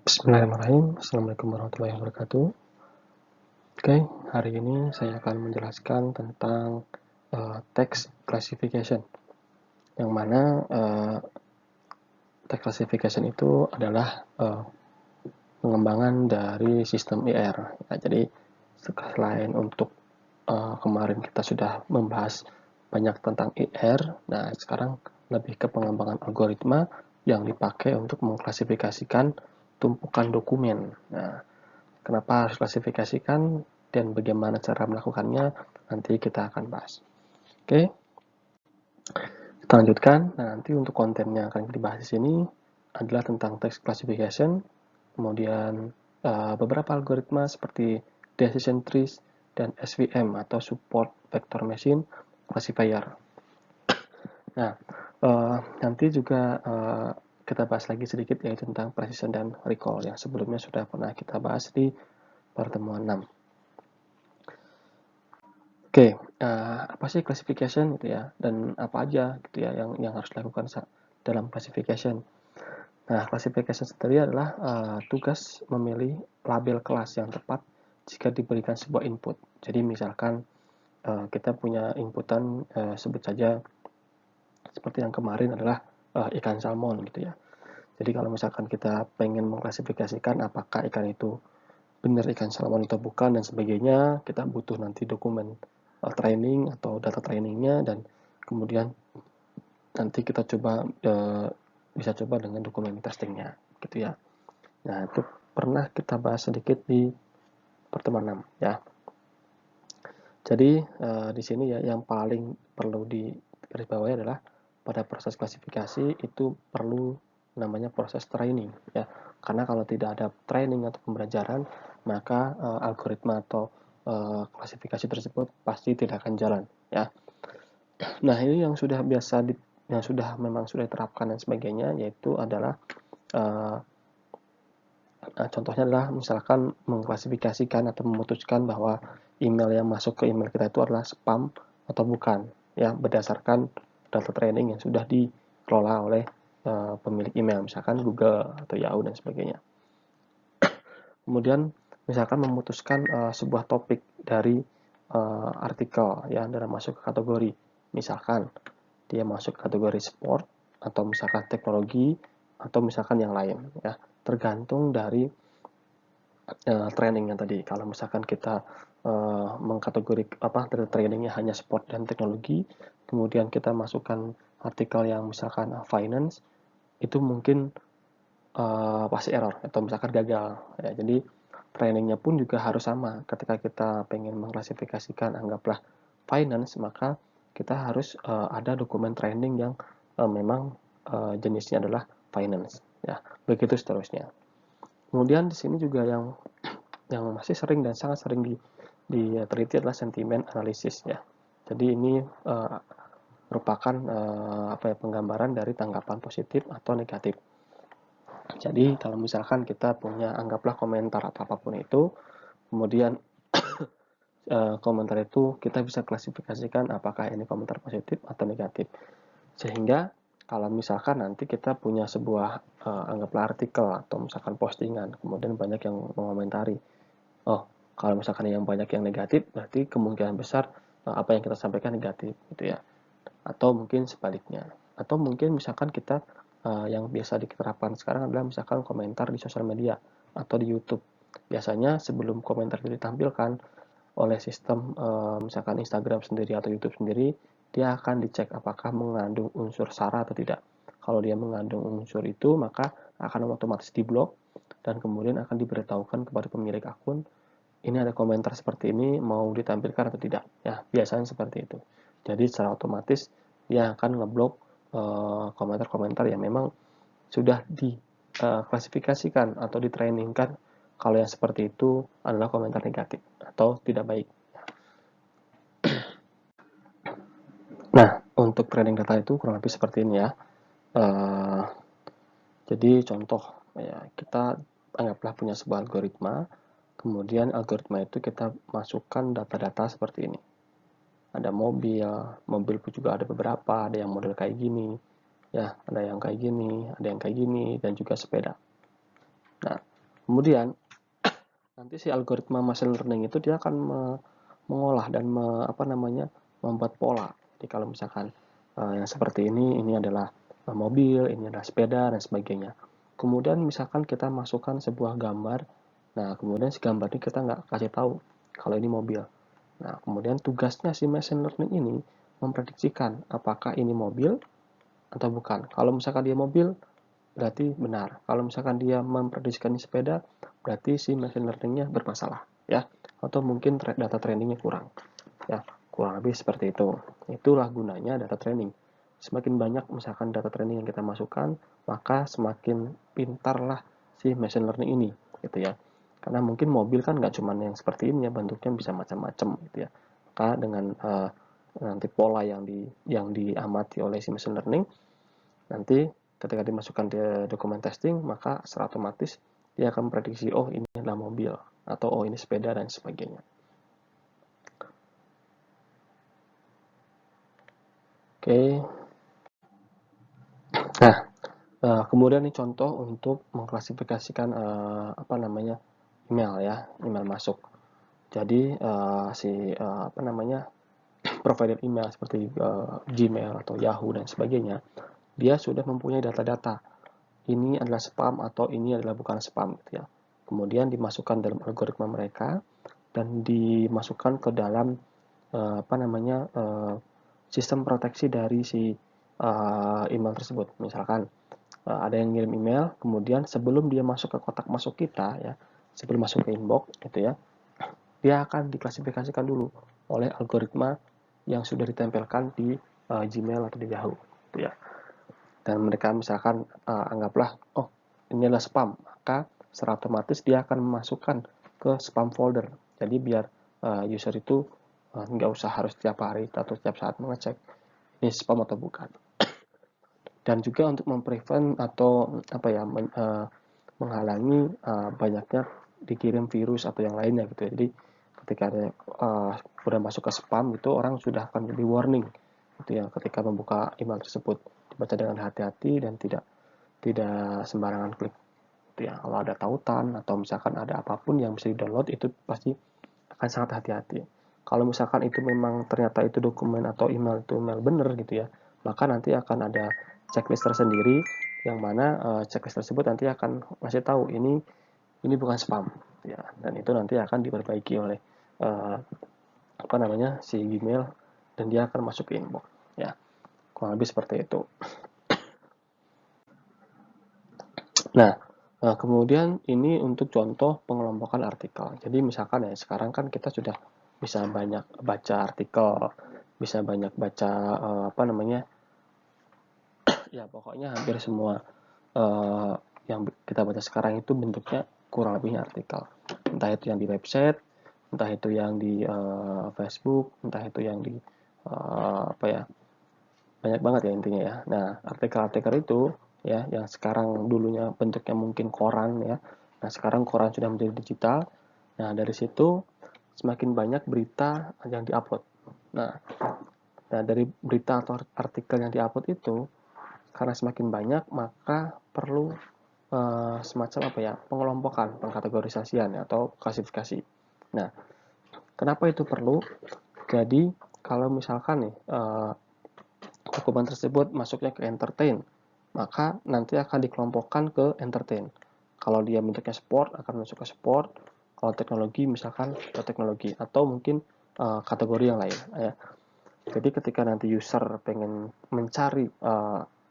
Bismillahirrahmanirrahim. Assalamualaikum warahmatullahi wabarakatuh. Oke, hari ini saya akan menjelaskan tentang text classification, yang mana text classification itu adalah pengembangan dari sistem IR. Ya, jadi selain untuk kemarin kita sudah membahas banyak tentang IR, nah sekarang lebih ke pengembangan algoritma yang dipakai untuk mengklasifikasikan tumpukan dokumen. Nah, kenapa harus klasifikasikan dan bagaimana cara melakukannya, nanti kita akan bahas. Oke, kita lanjutkan. Nah, nanti untuk konten yang akan dibahas di sini adalah tentang text classification, kemudian beberapa algoritma seperti decision trees dan SVM atau support vector machine classifier. Nah, nanti juga kita bahas lagi sedikit yaitu tentang precision dan recall yang sebelumnya sudah pernah kita bahas di pertemuan 6. Oke, apa sih classification gitu ya, dan apa aja gitu ya yang harus dilakukan dalam classification. Nah, classification sendiri adalah tugas memilih label kelas yang tepat jika diberikan sebuah input. Jadi misalkan kita punya inputan, sebut saja seperti yang kemarin adalah ikan salmon gitu ya. Jadi kalau misalkan kita pengen mengklasifikasikan apakah ikan itu benar ikan salmon atau bukan dan sebagainya, kita butuh nanti dokumen training atau data trainingnya, dan kemudian nanti kita coba bisa coba dengan dokumen testingnya gitu ya. Nah, itu pernah kita bahas sedikit di pertemuan 6 ya. Jadi di sini ya yang paling perlu digarisbawahi adalah pada proses klasifikasi itu perlu namanya proses training ya. Karena kalau tidak ada training atau pembelajaran, maka algoritma atau klasifikasi tersebut pasti tidak akan jalan ya. Nah, ini yang sudah yang memang sudah diterapkan dan sebagainya, yaitu adalah contohnya adalah misalkan mengklasifikasikan atau memutuskan bahwa email yang masuk ke email kita itu adalah spam atau bukan ya, berdasarkan data training yang sudah dikelola oleh pemilik email, misalkan Google atau Yahoo dan sebagainya. Kemudian misalkan memutuskan sebuah topik dari artikel ya dalam masuk ke kategori, misalkan dia masuk ke kategori sport atau misalkan teknologi atau misalkan yang lain ya, tergantung dari trainingnya tadi. Kalau misalkan kita mengkategori dari trainingnya hanya sport dan teknologi, kemudian kita masukkan artikel yang misalkan finance, itu mungkin pasti error atau misalkan gagal ya. Jadi trainingnya pun juga harus sama. Ketika kita pengen mengklasifikasikan anggaplah finance, maka kita harus ada dokumen training yang memang jenisnya adalah finance ya. Begitu seterusnya. Kemudian di sini juga yang masih sering dan sangat sering diteliti adalah sentimen analisis ya. Jadi ini merupakan penggambaran dari tanggapan positif atau negatif. Jadi kalau misalkan kita punya anggaplah komentar atau apapun itu, kemudian komentar itu kita bisa klasifikasikan apakah ini komentar positif atau negatif. Sehingga kalau misalkan nanti kita punya sebuah anggaplah artikel atau misalkan postingan, kemudian banyak yang mengomentari, oh kalau misalkan yang banyak yang negatif, berarti kemungkinan besar apa yang kita sampaikan negatif gitu ya. Atau mungkin sebaliknya. Atau mungkin misalkan kita yang biasa diterapkan sekarang adalah misalkan komentar di sosial media atau di YouTube. Biasanya sebelum komentar itu ditampilkan oleh sistem misalkan Instagram sendiri atau YouTube sendiri, dia akan dicek apakah mengandung unsur sara atau tidak. Kalau dia mengandung unsur itu, maka akan otomatis diblok dan kemudian akan diberitahukan kepada pemilik akun, ini ada komentar seperti ini, mau ditampilkan atau tidak. Ya, biasanya seperti itu. Jadi secara otomatis dia akan ngeblok komentar-komentar yang memang sudah diklasifikasikan atau ditrainingkan kalau yang seperti itu adalah komentar negatif atau tidak baik. Nah, untuk training data itu kurang lebih seperti ini ya. Jadi contoh ya, kita anggaplah punya sebuah algoritma, kemudian algoritma itu kita masukkan data-data seperti ini. Ada mobil pun juga ada beberapa, ada yang model kayak gini, ya, ada yang kayak gini, ada yang kayak gini, dan juga sepeda. Nah, Kemudian nanti si algoritma machine learning itu dia akan mengolah dan membuat pola. Jadi kalau misalkan yang seperti ini adalah mobil, ini adalah sepeda dan sebagainya. Kemudian misalkan kita masukkan sebuah gambar, nah kemudian si gambar ini kita nggak kasih tahu kalau ini mobil. Nah kemudian tugasnya si machine learning ini memprediksikan apakah ini mobil atau bukan. Kalau misalkan dia mobil, berarti benar. Kalau misalkan dia memprediksikan sepeda, berarti si machine learning-nya bermasalah, ya. Atau mungkin data trainingnya kurang, ya. Kurang lebih seperti itu. Itulah gunanya data training. Semakin banyak misalkan data training yang kita masukkan, maka semakin pintarlah si machine learning ini, gitu ya. Karena mungkin mobil kan nggak cuma yang seperti ini ya, bentuknya bisa macam-macam, gitu ya. Maka dengan nanti pola yang diamati oleh si machine learning, nanti ketika dimasukkan di dokumen testing, maka secara otomatis dia akan memprediksi, oh ini adalah mobil, atau oh ini sepeda, dan sebagainya. Oke. Nah, kemudian ini contoh untuk mengklasifikasikan email ya, email masuk. Jadi provider email seperti Gmail atau Yahoo dan sebagainya, dia sudah mempunyai data-data. Ini adalah spam atau ini adalah bukan spam, gitu ya. Kemudian dimasukkan dalam algoritma mereka dan dimasukkan ke dalam sistem proteksi dari si email tersebut. Misalkan ada yang ngirim email, kemudian sebelum dia masuk ke kotak masuk kita ya, sebelum masuk ke inbox gitu ya, dia akan diklasifikasikan dulu oleh algoritma yang sudah ditempelkan di Gmail atau di Yahoo gitu ya. Dan mereka misalkan anggaplah oh ini adalah spam, maka secara otomatis dia akan memasukkan ke spam folder. Jadi biar user itu nggak usah harus setiap hari atau setiap saat mengecek ini spam atau bukan. Dan juga untuk memprevent atau menghalangi banyaknya dikirim virus atau yang lainnya gitu ya. Jadi ketika ada sudah masuk ke spam itu orang sudah akan di warning gitu ya ketika membuka email tersebut, dibaca dengan hati-hati dan tidak sembarangan klik gitu ya. Kalau ada tautan atau misalkan ada apapun yang bisa di-download, itu pasti akan sangat hati-hati. Kalau misalkan itu memang ternyata itu dokumen atau email itu email bener gitu ya, maka nanti akan ada checklist tersendiri yang mana checklist tersebut nanti akan ngasih tahu ini bukan spam ya, dan itu nanti akan diperbaiki oleh si Gmail dan dia akan masuk ke inbox ya. Kurang lebih seperti itu. Nah, kemudian ini untuk contoh pengelompokan artikel. Jadi misalkan ya sekarang kan kita sudah bisa banyak baca artikel, bisa banyak baca ya pokoknya hampir semua yang kita baca sekarang itu bentuknya kurang lebihnya artikel. Entah itu yang di website, entah itu yang di Facebook, entah itu yang di banyak banget ya intinya ya. Nah, artikel-artikel itu ya yang sekarang dulunya bentuknya mungkin koran ya. Nah, sekarang koran sudah menjadi digital. Nah, dari situ semakin banyak berita yang diupload. Nah, dari berita atau artikel yang diupload itu karena semakin banyak maka perlu semacam pengelompokan, pengkategorisasian atau klasifikasi. Nah, kenapa itu perlu? Jadi kalau misalkan nih dokumen tersebut masuknya ke entertain, maka nanti akan dikelompokkan ke entertain. Kalau dia bentuknya sport akan masuk ke sport, kalau teknologi misalkan ke teknologi atau mungkin kategori yang lain ya. Jadi ketika nanti user pengen mencari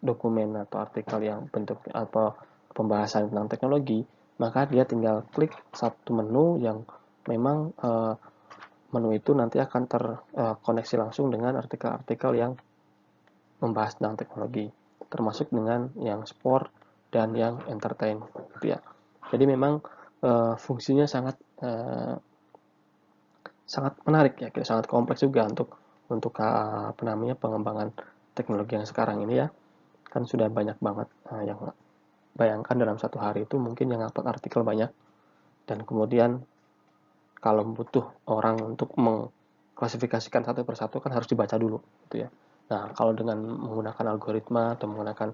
dokumen atau artikel yang bentuk atau pembahasan tentang teknologi, maka dia tinggal klik satu menu yang memang menu itu nanti akan terkoneksi langsung dengan artikel-artikel yang membahas tentang teknologi, termasuk dengan yang sport dan yang entertain gitu ya. Jadi memang fungsinya sangat menarik ya, sangat kompleks juga untuk pengembangan teknologi yang sekarang ini ya. Kan sudah banyak banget yang bayangkan dalam satu hari itu mungkin yang upload artikel banyak, dan kemudian kalau butuh orang untuk mengklasifikasikan satu persatu kan harus dibaca dulu gitu ya. Nah, kalau dengan menggunakan algoritma atau menggunakan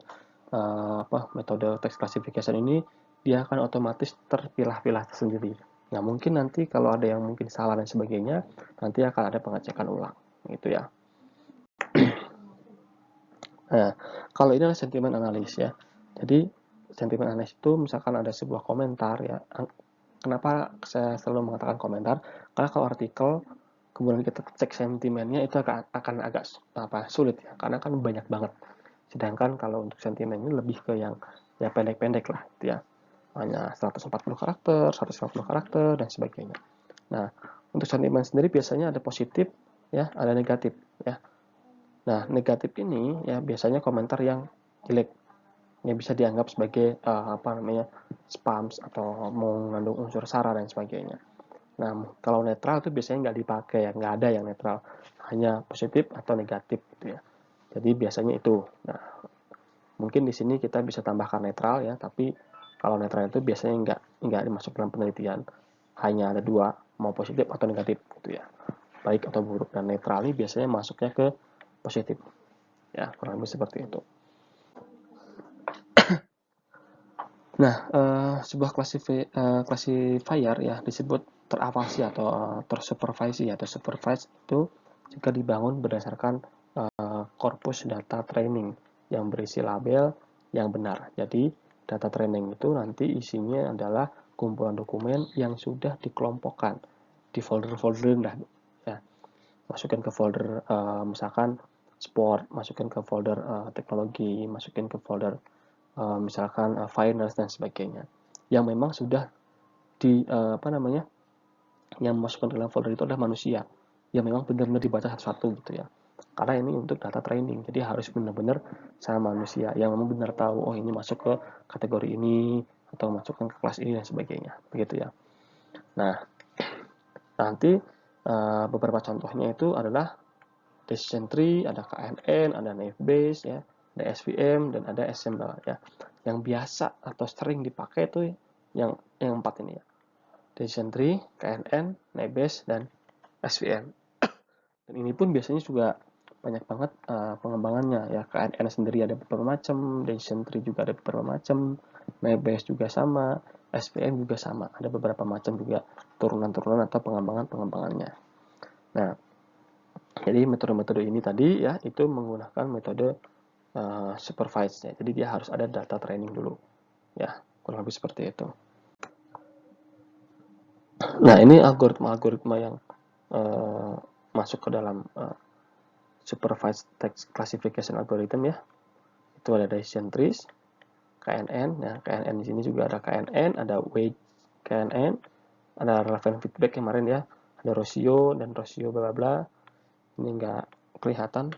metode text classification ini dia akan otomatis terpilah-pilah sendiri. Nah, mungkin nanti kalau ada yang mungkin salah dan sebagainya, nanti akan ada pengecekan ulang, gitu ya. Nah, kalau ini adalah sentimen analis ya. Jadi, sentimen analis itu misalkan ada sebuah komentar ya. Kenapa saya selalu mengatakan komentar? Karena kalau artikel, kemudian kita cek sentimennya itu akan agak sulit ya, karena kan banyak banget. Sedangkan kalau untuk sentimen ini lebih ke yang ya pendek-pendek lah, gitu ya. Hanya 140 karakter, 150 karakter, dan sebagainya. Nah, untuk sentimen sendiri biasanya ada positif, ya, ada negatif, ya. Nah, negatif ini ya biasanya komentar yang jelek, yang bisa dianggap sebagai spam atau mengandung unsur sara dan sebagainya. Nah, kalau netral itu biasanya nggak dipakai ya, nggak ada yang netral, hanya positif atau negatif gitu ya. Jadi biasanya itu. Nah, mungkin di sini kita bisa tambahkan netral ya, tapi kalau netral itu biasanya nggak dimasuk dalam penelitian, hanya ada dua, mau positif atau negatif gitu ya, baik atau buruk. Dan netral ini biasanya masuknya ke positif ya, kurang lebih seperti itu. Nah, sebuah classifier ya disebut teravasi atau tersupervisi atau supervised itu juga dibangun berdasarkan korpus data training yang berisi label yang benar. Jadi, data training itu nanti isinya adalah kumpulan dokumen yang sudah dikelompokkan di folder-folder ya. Masukin ke folder misalkan sport, masukin ke folder teknologi, masukin ke folder misalkan finance dan sebagainya, yang memang sudah yang masuk ke dalam folder itu adalah manusia yang memang benar-benar dibaca satu-satu gitu ya, karena ini untuk data training, jadi harus benar-benar sama manusia yang memang benar tahu oh ini masuk ke kategori ini atau masukkan ke kelas ini dan sebagainya begitu ya. Nah, nanti beberapa contohnya itu adalah decision tree, ada KNN, ada naive Bayes ya, ada SVM dan ada assemble ya. Yang biasa atau sering dipakai itu yang empat ini ya. Decision tree, KNN, naive Bayes dan SVM. Dan ini pun biasanya juga banyak banget pengembangannya ya. KNN sendiri ada beberapa macam, decision tree juga ada beberapa macam, naive Bayes juga sama, SVM juga sama, ada beberapa macam juga turunan-turunan atau pengembangannya. Nah, jadi metode-metode ini tadi ya itu menggunakan metode supervised ya. Jadi dia harus ada data training dulu. Ya, kurang lebih seperti itu. Nah, ini algoritma-algoritma yang masuk ke dalam supervised text classification algorithm ya. Itu ada decision trees, KNN. Nah, KNN di sini juga ada KNN, ada weight KNN, ada relevant feedback kemarin ya, ada Rossio dan Rossio bla bla. Ini enggak kelihatan.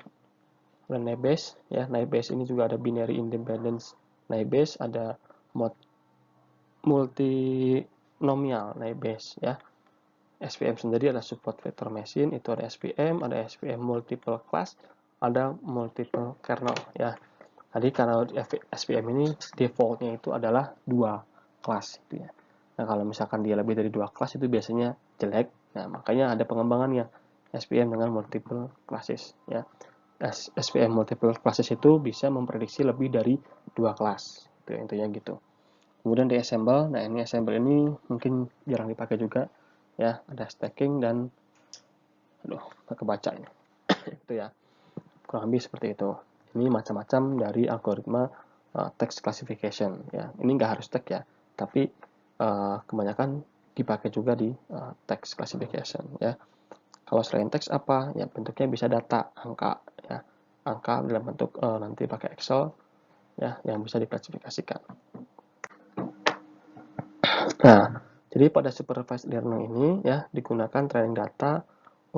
Dan naive Bayes ya, naive Bayes ini juga ada binary independence naive Bayes, ada multinomial naive Bayes ya. SVM sendiri ada support vector machine, itu ada SVM multiple class, ada multiple kernel ya. Tadi karena SVM ini defaultnya itu adalah 2 kelas gitu ya. Nah, kalau misalkan dia lebih dari 2 kelas itu biasanya jelek. Nah, makanya ada pengembangannya SVM dengan multiple classes ya. SVM multiple classes itu bisa memprediksi lebih dari 2 kelas. Itu intinya gitu. Kemudian di assemble, nah ini assemble ini mungkin jarang dipakai juga ya, ada stacking dan nggak kebaca ini. Itu ya. Kurang lebih seperti itu. Ini macam-macam dari algoritma text classification ya. Ini nggak harus text ya, tapi kebanyakan dipakai juga di text classification ya. Kalau selain teks apa? Ya bentuknya bisa data, angka ya. Angka dalam bentuk nanti pakai Excel ya yang bisa diklasifikasikan. Nah, jadi pada supervised learning ini ya digunakan training data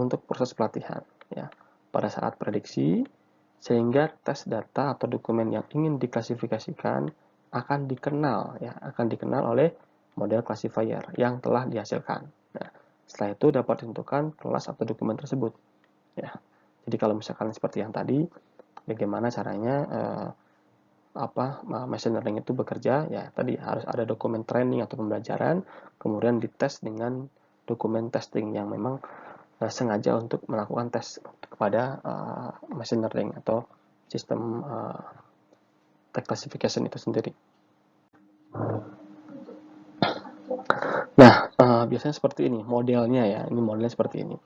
untuk proses pelatihan ya. Pada saat prediksi sehingga tes data atau dokumen yang ingin diklasifikasikan akan dikenal oleh model classifier yang telah dihasilkan. Nah, setelah itu dapat ditentukan kelas atau dokumen tersebut. Ya, jadi kalau misalkan seperti yang tadi, bagaimana caranya machine learning itu bekerja? Ya, tadi harus ada dokumen training atau pembelajaran, kemudian dites dengan dokumen testing yang memang sengaja untuk melakukan tes kepada machine learning atau sistem text classification itu sendiri. Nah, biasanya seperti ini modelnya ya. Ini modelnya seperti ini.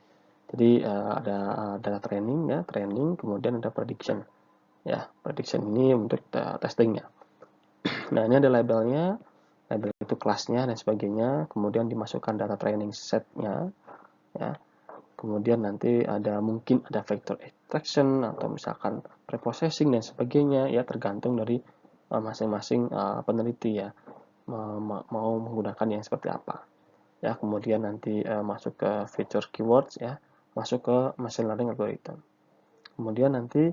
Jadi ada data training ya, training, kemudian ada prediction. Ya, prediction ini untuk testingnya. Nah, ini ada labelnya, label itu kelasnya dan sebagainya. Kemudian dimasukkan data training setnya, ya. Kemudian nanti mungkin ada vector extraction atau misalkan preprocessing dan sebagainya ya, tergantung dari masing-masing peneliti ya mau menggunakan yang seperti apa ya. Kemudian nanti masuk ke feature keywords ya, masuk ke machine learning algorithm. Kemudian nanti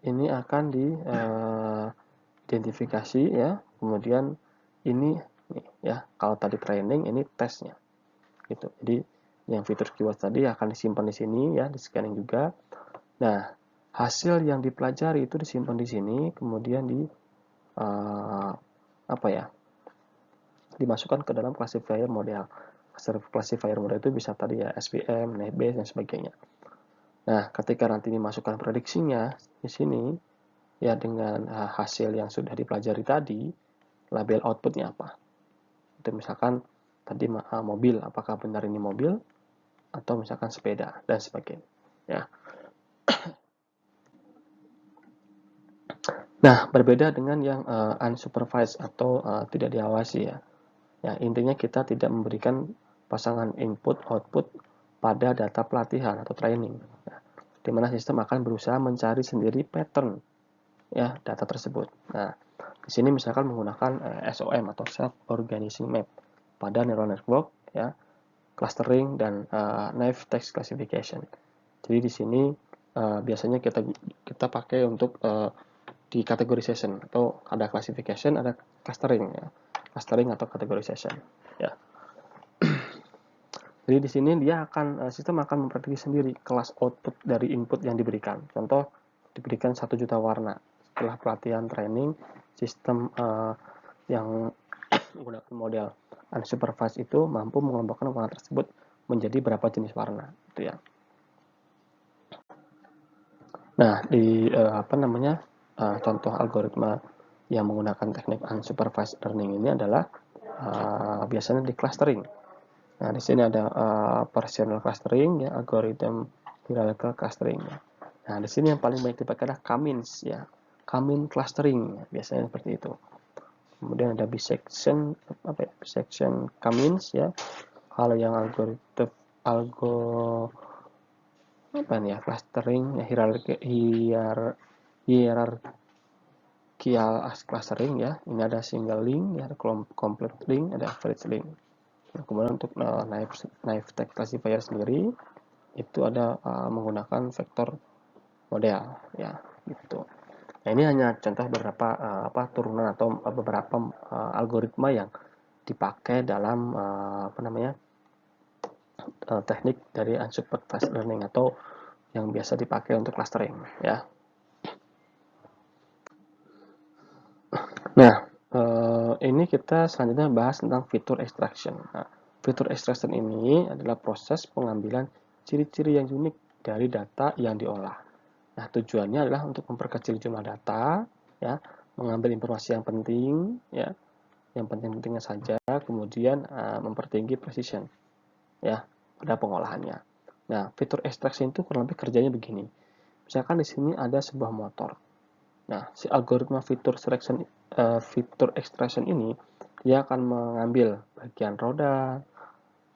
ini akan diidentifikasi ya. Kemudian ini nih, ya, kalau tadi training ini tesnya gitu. Jadi yang fitur keyword tadi akan disimpan di sini ya, di scanning juga. Nah, hasil yang dipelajari itu disimpan di sini, kemudian apa ya, dimasukkan ke dalam classifier model. Classifier model itu bisa tadi ya SVM, Naive Bayes dan sebagainya. Nah, ketika nanti dimasukkan prediksinya di sini ya dengan hasil yang sudah dipelajari tadi, label outputnya apa? Itu misalkan tadi mobil, apakah benar ini mobil atau misalkan sepeda dan sebagainya. Ya. Nah, berbeda dengan yang unsupervised atau tidak diawasi ya. Ya, intinya kita tidak memberikan pasangan input output pada data pelatihan atau training. Ya, di mana sistem akan berusaha mencari sendiri pattern ya data tersebut. Nah, di sini misalkan menggunakan SOM atau self organizing map pada neural network ya, clustering dan naive text classification. Jadi di sini biasanya kita pakai untuk di categorization atau ada classification, ada clustering ya. Clustering atau categorization ya. Jadi di sini sistem akan memprediksi sendiri kelas output dari input yang diberikan. Contoh diberikan 1 juta warna. Setelah pelatihan training, sistem yang menggunakan model unsupervised itu mampu mengelompokkan warna tersebut menjadi berapa jenis warna, gitu ya. Nah, di contoh algoritma yang menggunakan teknik unsupervised learning ini adalah biasanya di clustering. Nah, di sini ada partial clustering ya, algoritma hierarchical clustering. Ya. Nah, di sini yang paling banyak dipakai adalah Kamins ya. Kamin clustering ya, biasanya seperti itu. Kemudian ada bisection bisection Kamins ya. Kalau yang algoritma clustering ya, hierarchical clustering ya. Ini ada single link ya, ada complete link, ada average link. Nah, kemudian untuk naive text classifier sendiri itu ada menggunakan vektor model ya gitu. Nah, ini hanya contoh beberapa turunan atau beberapa algoritma yang dipakai dalam teknik dari unsupervised learning atau yang biasa dipakai untuk clustering ya. Nah, ini kita selanjutnya bahas tentang fitur extraction. Nah, fitur extraction ini adalah proses pengambilan ciri-ciri yang unik dari data yang diolah. Nah, tujuannya adalah untuk memperkecil jumlah data, ya, mengambil informasi yang penting, ya, yang penting-pentingnya saja, kemudian mempertinggi precision, ya, pada pengolahannya. Nah, fitur extraction itu kurang lebih kerjanya begini. Misalkan di sini ada sebuah motor. Nah, si algoritma fitur extraction ini dia akan mengambil bagian roda,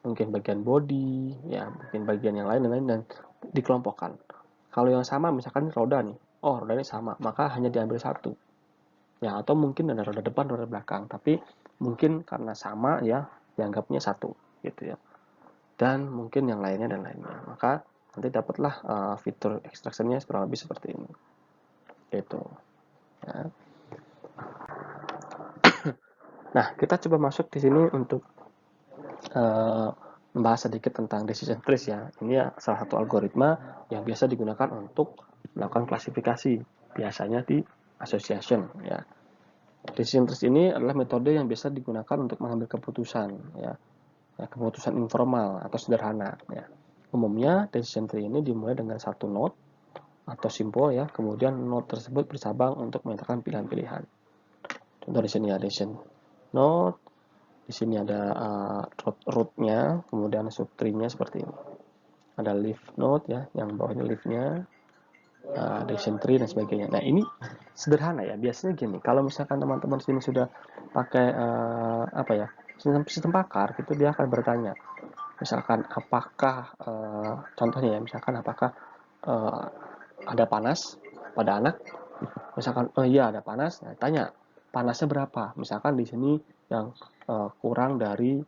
mungkin bagian body, ya, mungkin bagian yang lain dan dikelompokkan. Kalau yang sama misalkan roda nih, oh roda ini sama, maka hanya diambil satu. Ya, atau mungkin ada roda depan, roda belakang, tapi mungkin karena sama ya, dianggapnya satu gitu ya. Dan mungkin yang lainnya dan lainnya. Maka nanti dapatlah fitur extraction-nya kurang lebih seperti ini. Gitu. Ya. Nah, kita coba masuk di sini untuk membahas sedikit tentang decision trees ya. Ini ya salah satu algoritma yang biasa digunakan untuk melakukan klasifikasi, biasanya di association ya. Decision trees ini adalah metode yang biasa digunakan untuk mengambil keputusan ya, keputusan informal atau sederhana ya. Umumnya decision tree ini dimulai dengan satu node atau simbol ya, kemudian node tersebut bercabang untuk menyatakan pilihan-pilihan. Contoh di sini ya decision node, Di sini ada root-nya, kemudian subtree-nya seperti ini. Ada leaf node ya, yang bawahnya leaf-nya, decision tree dan sebagainya. Nah, ini sederhana ya. Biasanya gini, kalau misalkan teman-teman sini sudah pakai apa ya, sistem pakar, gitu dia akan bertanya, misalkan apakah contohnya ya, misalkan apakah ada panas pada anak, misalkan oh iya ada panas, nah, tanya panasnya berapa, misalkan di sini yang kurang dari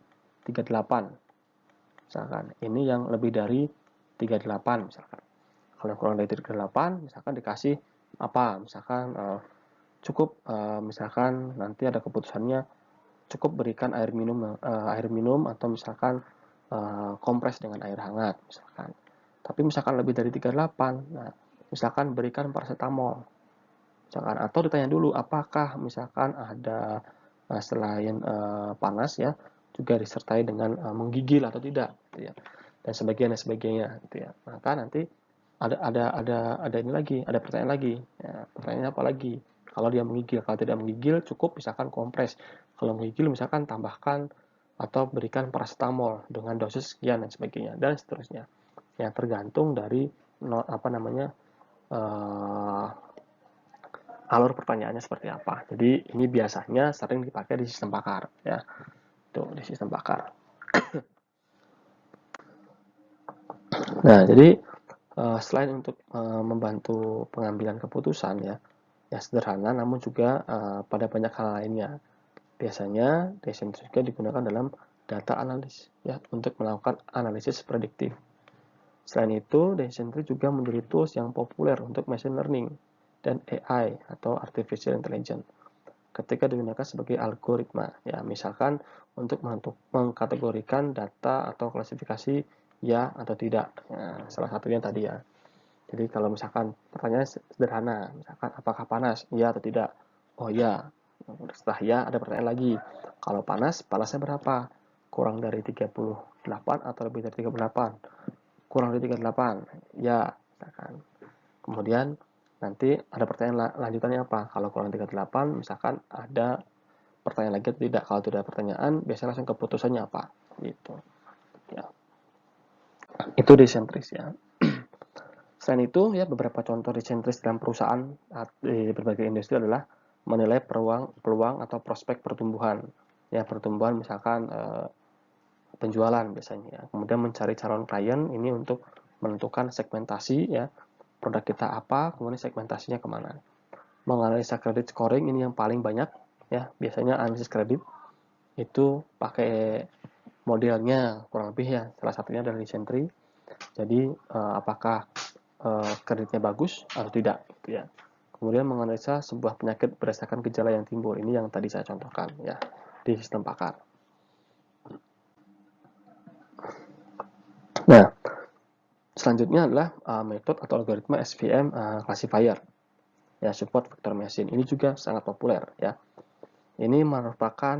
38, misalkan ini yang lebih dari 38, misalkan kalau kurang dari 38 misalkan dikasih apa, misalkan cukup misalkan nanti ada keputusannya cukup berikan air minum atau misalkan kompres dengan air hangat misalkan. Tapi misalkan lebih dari 38, nah misalkan berikan paracetamol misalkan, atau ditanya dulu apakah misalkan ada selain panas ya juga disertai dengan menggigil atau tidak gitu ya, dan sebagainya gitu ya. Maka nanti ada ini lagi, ada pertanyaan lagi ya, pertanyaannya apa lagi, kalau dia menggigil, kalau tidak menggigil cukup misalkan kompres, kalau menggigil misalkan tambahkan atau berikan paracetamol dengan dosis sekian dan sebagainya dan seterusnya ya, tergantung dari apa namanya alur pertanyaannya seperti apa. Jadi ini biasanya sering dipakai di sistem pakar ya. Tuh di sistem pakar. Nah, jadi selain untuk membantu pengambilan keputusan ya, ya sederhana namun juga pada banyak hal lainnya. Biasanya decision tree juga digunakan dalam data analis ya untuk melakukan analisis prediktif. Selain itu, decision tree juga menjadi tools yang populer untuk machine learning dan AI atau artificial intelligence ketika digunakan sebagai algoritma ya, misalkan untuk mengkategorikan data atau klasifikasi ya atau tidak ya, salah satunya tadi ya. Jadi kalau misalkan pertanyaan sederhana, misalkan apakah panas ya atau tidak, oh ya, setelah ya ada pertanyaan lagi, kalau panas, panasnya berapa, kurang dari 38 atau lebih dari 38, kurang dari 38 ya misalkan. Kemudian nanti ada pertanyaan lanjutannya apa, kalau kurang 38 misalkan ada pertanyaan lagi atau tidak, kalau tidak ada pertanyaan biasanya langsung keputusannya apa gitu ya. Itu desentris ya. Selain itu ya, beberapa contoh desentris dalam perusahaan di berbagai industri adalah menilai peluang atau prospek pertumbuhan ya, pertumbuhan misalkan penjualan biasanya ya. Kemudian mencari calon klien ini untuk menentukan segmentasi ya, produk kita apa, kemudian segmentasinya kemana. Menganalisa kredit scoring ini yang paling banyak ya, biasanya analisis kredit itu pakai modelnya kurang lebih ya, salah satunya dari Sentry. Jadi apakah kreditnya bagus atau tidak gitu ya. Kemudian menganalisa sebuah penyakit berdasarkan gejala yang timbul, ini yang tadi saya contohkan ya di sistem pakar. Nah, selanjutnya adalah metode atau algoritma SVM classifier ya, support vector machine. Ini juga sangat populer ya. Ini merupakan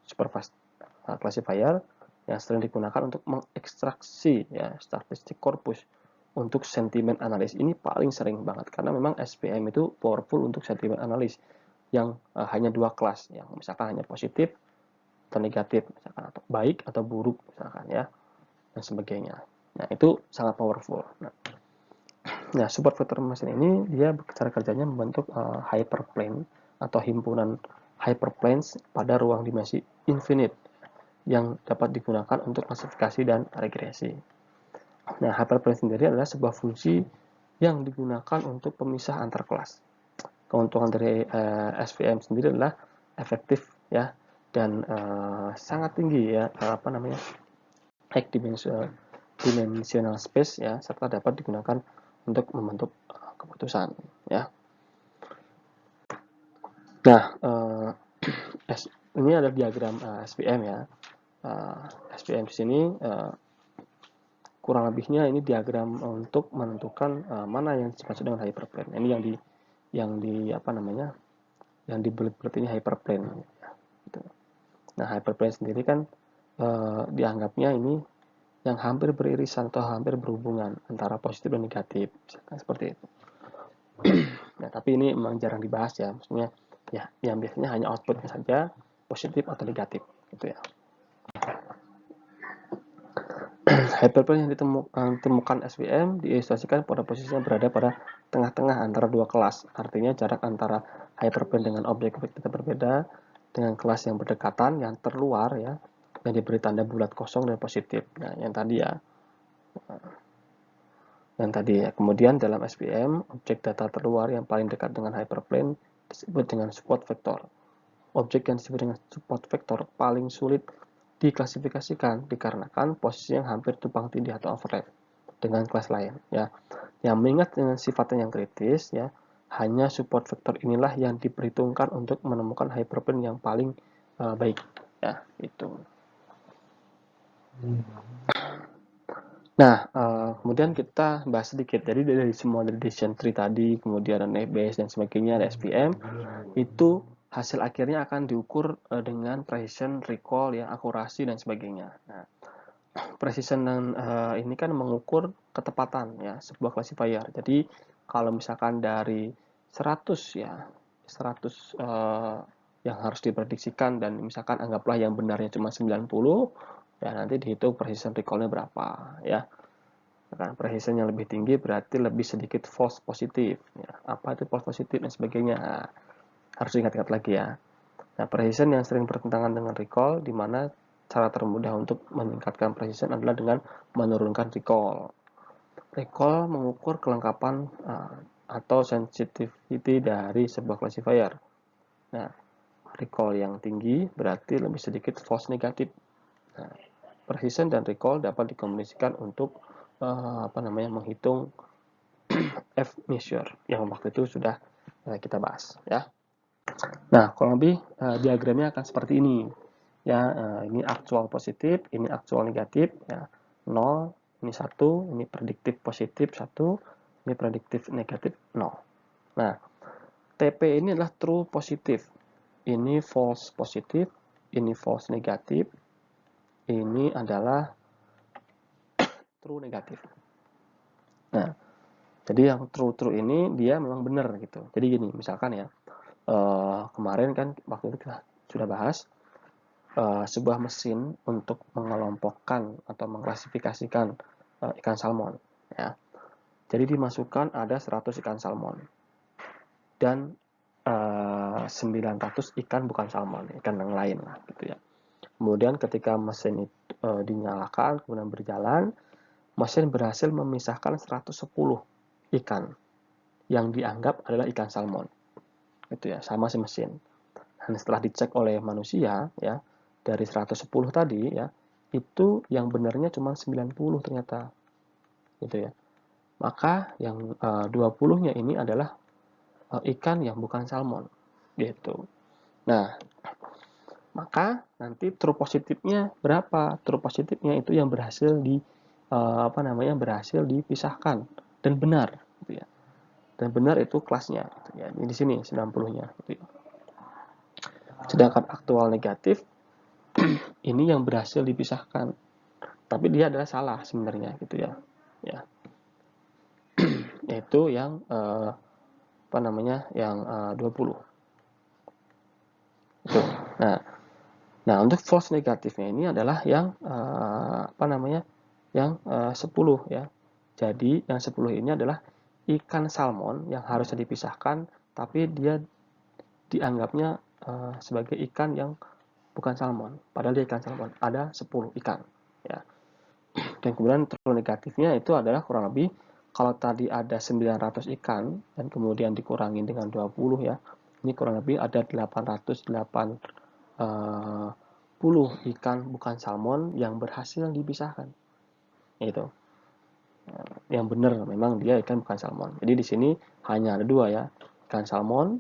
supervised classifier yang sering digunakan untuk mengekstraksi ya statistik korpus untuk sentimen analis. Ini paling sering banget karena memang SVM itu powerful untuk sentimen analis yang hanya dua kelas, yang misalkan hanya positif atau negatif, misalkan atau baik atau buruk misalkan ya, dan sebagainya. Nah, itu sangat powerful. Nah, support vector machine ini dia cara kerjanya membentuk hyperplane atau himpunan hyperplanes pada ruang dimensi infinite yang dapat digunakan untuk klasifikasi dan regresi. Nah, hyperplane sendiri adalah sebuah fungsi yang digunakan untuk pemisah antar kelas. Keuntungan dari SVM sendiri adalah efektif ya, dan sangat tinggi ya, high dimensional space ya, serta dapat digunakan untuk membentuk keputusan ya. Nah, ini ada diagram SVM ya. SVM di sini kurang lebihnya ini diagram untuk menentukan mana yang dimaksud dengan hyperplane. Ini yang di apa namanya, yang di bulat-bulat ini hyperplane. Gitu. Nah, hyperplane sendiri kan dianggapnya ini yang hampir beririsan atau hampir berhubungan antara positif dan negatif, misalkan seperti itu. Nah, tapi ini memang jarang dibahas ya, maksudnya ya yang biasanya hanya outputnya saja, positif atau negatif, gitu ya. Hyperplane yang ditemukan SVM diilustrasikan pada posisinya berada pada tengah-tengah antara dua kelas. Artinya jarak antara hyperplane dengan objek kita berbeda dengan kelas yang berdekatan, yang terluar ya, yang diberi tanda bulat kosong dan positif. Nah, yang tadi ya. Kemudian dalam SVM, objek data terluar yang paling dekat dengan hyperplane disebut dengan support vector. Objek yang disebut dengan support vector paling sulit diklasifikasikan dikarenakan posisi yang hampir tumpang tindih atau overlap dengan kelas lain ya. Yang mengingat dengan sifatnya yang kritis ya, hanya support vector inilah yang diperhitungkan untuk menemukan hyperplane yang paling baik ya, itu. Nah, kemudian kita bahas sedikit. Jadi dari semua decision tree tadi, kemudian base dan sebagainya, ada SVM, itu hasil akhirnya akan diukur dengan precision, recall, ya, akurasi dan sebagainya. Nah, precision dan ini kan mengukur ketepatan ya sebuah classifier. Jadi kalau misalkan dari 100 ya, 100 yang harus diprediksikan dan misalkan anggaplah yang benarnya cuma 90, ya nanti dihitung precision recall-nya berapa ya. Kan precision yang lebih tinggi berarti lebih sedikit false positif ya. Apa itu false positif dan sebagainya. Nah, harus ingat-ingat lagi ya. Nah, precision yang sering bertentangan dengan recall, di mana cara termudah untuk meningkatkan precision adalah dengan menurunkan recall. Recall mengukur kelengkapan atau sensitivity dari sebuah classifier. Nah, recall yang tinggi berarti lebih sedikit false negatif. Nah, precision dan recall dapat dikombinasikan untuk menghitung F measure yang waktu itu sudah kita bahas ya. Nah, kurang lebih diagramnya akan seperti ini. Ya, ini aktual positif, ini aktual negatif ya. 0, ini 1, ini prediktif positif 1, ini prediktif negatif 0. Nah, TP ini adalah true positif. Ini false positif, ini false negatif. Ini adalah true negatif. Nah, jadi yang true ini dia memang benar gitu. Jadi gini, misalkan ya, kemarin kan waktu itu kita sudah bahas sebuah mesin untuk mengelompokkan atau mengklasifikasikan ikan salmon ya. Jadi dimasukkan ada 100 ikan salmon dan 900 ikan bukan salmon, ikan yang lain lah gitu ya. Kemudian ketika mesin itu dinyalakan kemudian berjalan, mesin berhasil memisahkan 110 ikan yang dianggap adalah ikan salmon. Itu ya, sama si mesin. Dan setelah dicek oleh manusia ya, dari 110 tadi ya, itu yang benarnya cuma 90 ternyata. Gitu ya. Maka yang 20-nya ini adalah ikan yang bukan salmon. Gitu. Nah, maka nanti true positifnya berapa? True positifnya itu yang berhasil berhasil dipisahkan dan benar gitu ya. Dan benar itu kelasnya gitu ya. Ini di sini 90-nya gitu ya. Sedangkan aktual negatif ini yang berhasil dipisahkan. Tapi dia adalah salah sebenarnya gitu ya. Ya. Yaitu yang yang 20. Itu. Nah, untuk false negatifnya ini adalah yang yang 10 ya. Jadi yang 10 ini adalah ikan salmon yang harusnya dipisahkan tapi dia dianggapnya sebagai ikan yang bukan salmon. Padahal dia ikan salmon. Ada 10 ikan ya. Dan kemudian true negatifnya itu adalah kurang lebih kalau tadi ada 900 ikan dan kemudian dikurangi dengan 20 ya. Ini kurang lebih ada 880 ikan bukan salmon yang berhasil dipisahkan. Itu. Yang benar memang dia ikan bukan salmon. Jadi di sini hanya ada dua ya, ikan salmon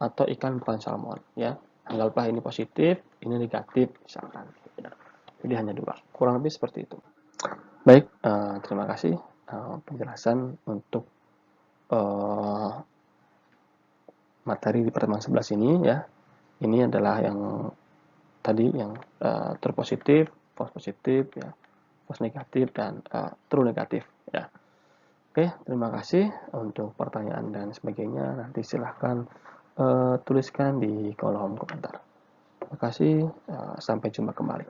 atau ikan bukan salmon ya. Anggaplah ini positif, ini negatif misalkan. Jadi hanya dua. Kurang lebih seperti itu. Baik, terima kasih penjelasan untuk materi di pertemuan 11 ini ya. Ini adalah yang tadi yang true positif, false positif ya, false negatif dan true negatif ya. Oke, terima kasih untuk pertanyaan dan sebagainya. Nanti silahkan tuliskan di kolom komentar. Terima kasih, sampai jumpa kembali.